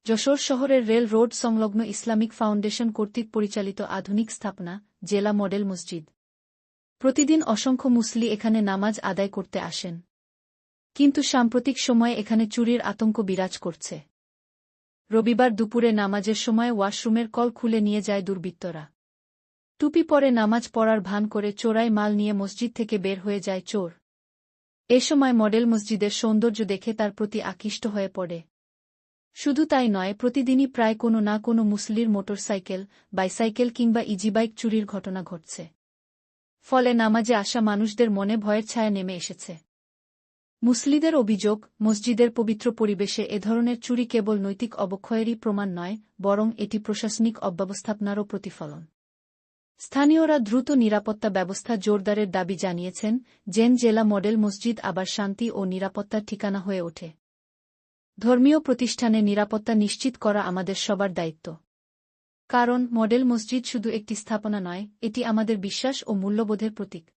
যশোর শহরের rail road সংলগ্ন Islamic foundation কর্তৃক পরিচালিত আধুনিক স্থাপনা জেলা মডেল মসজিদ। প্রতিদিন অসংখ্য মুসল্লি এখানে নামাজ আদায় করতে আসেন। কিন্তু সাম্প্রতিক সময়ে এখানে চুরির আতঙ্ক বিরাজ করছে। রবিবার দুপুরে নামাজের সময় ওয়াশরুমের কল খুলে নিয়ে যায় দুর্বৃত্তরা। টুপি পরে নামাজ পড়ার ভান করে চোরাই মাল নিয়ে মসজিদ থেকে বের হয়ে যায় চোর। এ সময় মডেল মসজিদের সৌন্দর্য দেখে তার প্রতি আকৃষ্ট হয়ে পড়ে। শুধু তাই নয়, প্রতিদিনই প্রায় কোনো না কোনো মুসল্লির মোটরসাইকেল, বাইসাইকেল কিংবা ইজিবাইক চুরির ঘটনা ঘটছে। ফলে নামাজে আসা মানুষদের মনে ভয়ের ছায়া নেমে এসেছে। মুসল্লিদের অভিযোগ, মসজিদের পবিত্র পরিবেশে এ ধরনের চুরি কেবল নৈতিক অবক্ষয়েরই প্রমাণ নয়, বরং এটি প্রশাসনিক অব্যবস্থাপনারও প্রতিফলন। স্থানীয়রা দ্রুত নিরাপত্তা ব্যবস্থা জোরদারের দাবি জানিয়েছেন, যেন জেলা মডেল মসজিদ আবার শান্তি ও নিরাপত্তার ঠিকানা হয়ে ওঠে। ধর্মীয় প্রতিষ্ঠানে নিরাপত্তা নিশ্চিত করা আমাদের সবার দায়িত্ব। কারণ মডেল মসজিদ শুধু একটি স্থাপনা নয়, এটি আমাদের বিশ্বাস ও মূল্যবোধের প্রতীক।